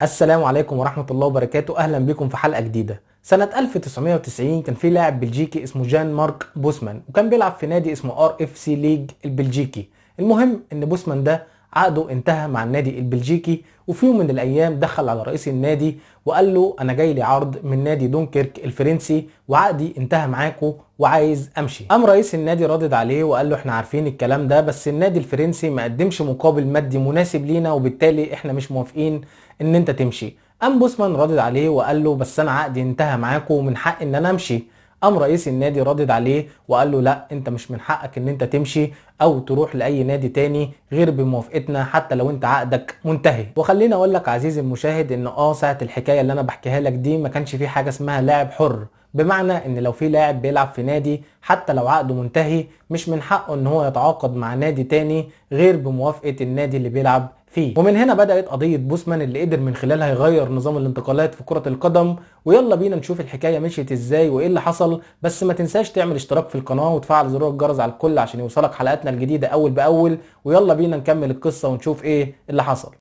السلام عليكم ورحمة الله وبركاته. أهلا بكم في حلقة جديدة. سنة 1990 كان في لاعب بلجيكي اسمه جان مارك بوسمان، وكان بيلعب في نادي اسمه ار اف سي ليج البلجيكي. المهم ان بوسمان ده عقده انتهى مع النادي البلجيكي، وفي يوم من الايام دخل على رئيس النادي وقال له انا جاي لي عرض من نادي دونكيرك الفرنسي وعقدي انتهى معاكو وعايز امشي. قام رئيس النادي ردد عليه وقال له احنا عارفين الكلام ده، بس النادي الفرنسي ما قدمش مقابل مادي مناسب لينا وبالتالي احنا مش موافقين ان انت تمشي. قام بوسمان ردد عليه وقال له بس انا عقدي انتهى معاكو ومن حق ان انا امشي. قام رئيس النادي ردد عليه وقال له لا، انت مش من حقك ان انت تمشي او تروح لاي نادي تاني غير بموافقتنا حتى لو انت عقدك منتهي. وخليني اقول لك عزيزي المشاهد ان ساعة الحكاية اللي انا بحكيها لك دي ما كانش في حاجة اسمها لاعب حر، بمعنى ان لو في لاعب بيلعب في نادي حتى لو عقده منتهي مش من حقه ان هو يتعاقد مع نادي تاني غير بموافقة النادي اللي بيلعب فيه. ومن هنا بدأت قضية بوسمان اللي قدر من خلالها يغير نظام الانتقالات في كرة القدم. ويلا بينا نشوف الحكاية مشيت ازاي وايه اللي حصل. بس ما تنساش تعمل اشتراك في القناة وتفعل زر الجرس على الكل عشان يوصلك حلقاتنا الجديدة اول باول. ويلا بينا نكمل القصة ونشوف ايه اللي حصل.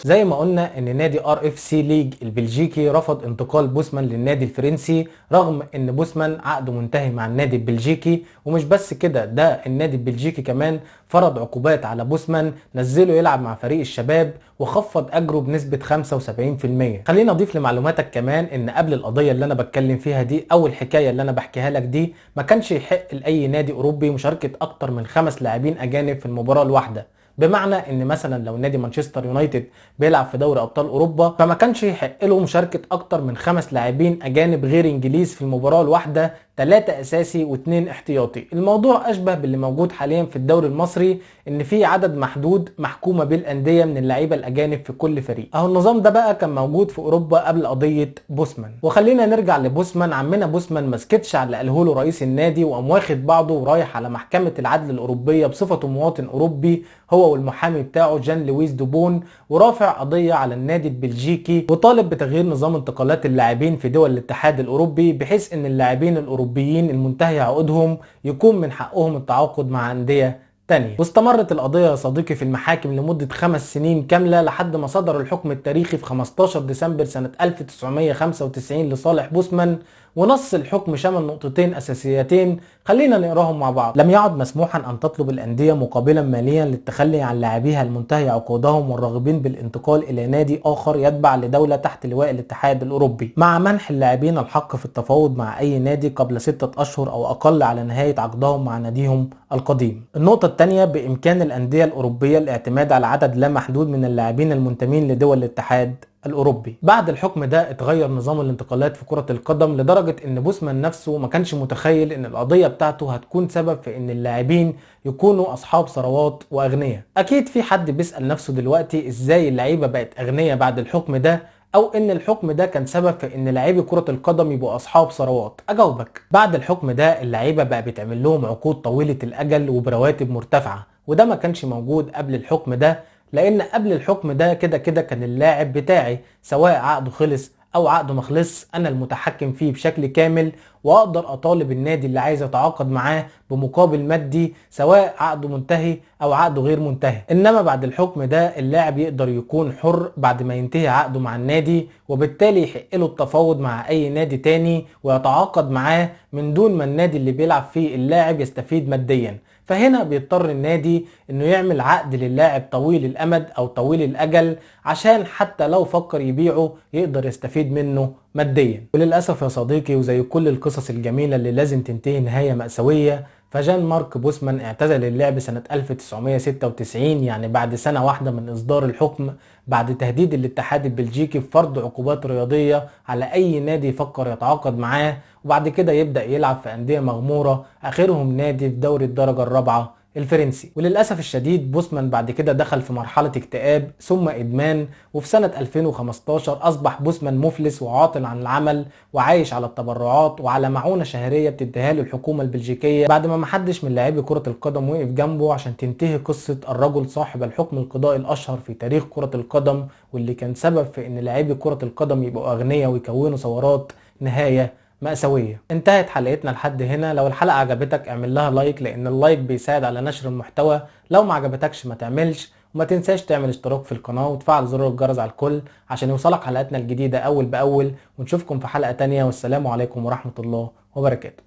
زي ما قلنا ان نادي ار اف سي ليج البلجيكي رفض انتقال بوسمان للنادي الفرنسي، رغم ان بوسمان عقده منتهي مع النادي البلجيكي. ومش بس كده، ده النادي البلجيكي كمان فرض عقوبات على بوسمان، نزله يلعب مع فريق الشباب وخفض اجره بنسبة 75%. خلينا اضيف لمعلوماتك كمان ان قبل القضية اللي انا بتكلم فيها دي او الحكاية اللي انا بحكيها لك دي ما كانش يحق لاي نادي اوروبي مشاركة اكتر من 5 لاعبين اجانب في المباراة الواحدة. بمعنى ان مثلا لو نادي مانشستر يونايتد بيلعب في دوري ابطال اوروبا فما كانش يحق له مشاركه اكتر من 5 لاعبين اجانب غير انجليز في المباراه الواحده، 3 اساسي و2 احتياطي. الموضوع اشبه باللي موجود حاليا في الدوري المصري، ان في عدد محدود محكومه بالانديه من اللعيبه الاجانب في كل فريق. اهو النظام ده بقى كان موجود في اوروبا قبل قضيه بوسمان. وخلينا نرجع لبوسمان. عمنا بوسمان ما سكتش على اللي قاله له رئيس النادي، وقام واخد بعضه ورايح على محكمه العدل الاوروبيه بصفته مواطن اوروبي هو والمحامي بتاعه جان لويس دوبون، ورافع قضية على النادي البلجيكي وطالب بتغيير نظام انتقالات اللاعبين في دول الاتحاد الأوروبي بحيث ان اللاعبين الأوروبيين المنتهي عقودهم يكون من حقهم التعاقد مع أندية تانية. واستمرت القضية يا صديقي في المحاكم لمدة 5 سنين كاملة لحد ما صدر الحكم التاريخي في 15 ديسمبر سنة 1995 لصالح بوسمان. ونص الحكم شمل نقطتين أساسيتين، خلينا نقراهم مع بعض. لم يعد مسموحا أن تطلب الأندية مقابلا ماليا للتخلي عن لاعبيها المنتهي عقودهم والراغبين بالانتقال إلى نادي آخر يتبع لدولة تحت لواء الاتحاد الأوروبي، مع منح اللاعبين الحق في التفاوض مع أي نادي قبل 6 أشهر أو أقل على نهاية عقدهم مع ناديهم القديم. النقطة الثانية، بإمكان الأندية الأوروبية الاعتماد على عدد لا محدود من اللاعبين المنتمين لدول الاتحاد الأوروبي. بعد الحكم ده اتغير نظام الانتقالات في كرة القدم لدرجة ان بوسمان نفسه ما كانش متخيل ان القضية بتاعته هتكون سبب في ان اللاعبين يكونوا اصحاب ثروات واغنياء. اكيد في حد بيسأل نفسه دلوقتي ازاي اللعيبة بقت اغنياء بعد الحكم ده، او ان الحكم ده كان سبب في ان لاعبي كرة القدم يبقوا اصحاب ثروات. اجاوبك، بعد الحكم ده اللعيبة بقى بيتعمل لهم عقود طويلة الاجل وبرواتب مرتفعة، وده ما كانش موجود قبل الحكم ده. لان قبل الحكم ده كده كده كان اللاعب بتاعي سواء عقده خلص او عقده مخلص انا المتحكم فيه بشكل كامل، واقدر اطالب النادي اللي عايز اتعاقد معاه بمقابل مادي سواء عقده منتهي او عقده غير منتهي. انما بعد الحكم ده اللاعب يقدر يكون حر بعد ما ينتهي عقده مع النادي، وبالتالي يحق له التفاوض مع اي نادي تاني ويتعاقد معاه من دون ما النادي اللي بيلعب فيه اللاعب يستفيد ماديا. فهنا بيضطر النادي انه يعمل عقد للاعب طويل الامد او طويل الاجل عشان حتى لو فكر يبيعه يقدر يستفيد منه ماديا. وللاسف يا صديقي، وزي كل القصص الجميلة اللي لازم تنتهي نهاية مأساوية، فجان مارك بوسمان اعتزل اللعب سنة 1996، يعني بعد سنة واحدة من إصدار الحكم، بعد تهديد الاتحاد البلجيكي بفرض عقوبات رياضية على أي نادي يفكر يتعاقد معاه. وبعد كده يبدأ يلعب في أندية مغمورة، آخرهم نادي في دوري الدرجة الرابعة الفرنسي. وللأسف الشديد بوسمان بعد كده دخل في مرحلة اكتئاب ثم إدمان، وفي سنة 2015 أصبح بوسمان مفلس وعاطل عن العمل وعايش على التبرعات وعلى معونة شهرية بتديها له الحكومة البلجيكية، بعد ما محدش من لاعبي كرة القدم وقف جنبه عشان تنتهي قصة الرجل صاحب الحكم القضائي الأشهر في تاريخ كرة القدم، واللي كان سبب في إن لاعبي كرة القدم يبقوا أغنياء ويكونوا ثورات نهاية مأساوية. انتهت حلقتنا لحد هنا. لو الحلقة عجبتك اعمل لها لايك، لان اللايك بيساعد على نشر المحتوى. لو ما عجبتكش ما تعملش، وما تنساش تعمل اشتراك في القناة وتفعل زر الجرس على الكل عشان يوصلك حلقاتنا الجديدة اول باول. ونشوفكم في حلقة تانية، والسلام عليكم ورحمة الله وبركاته.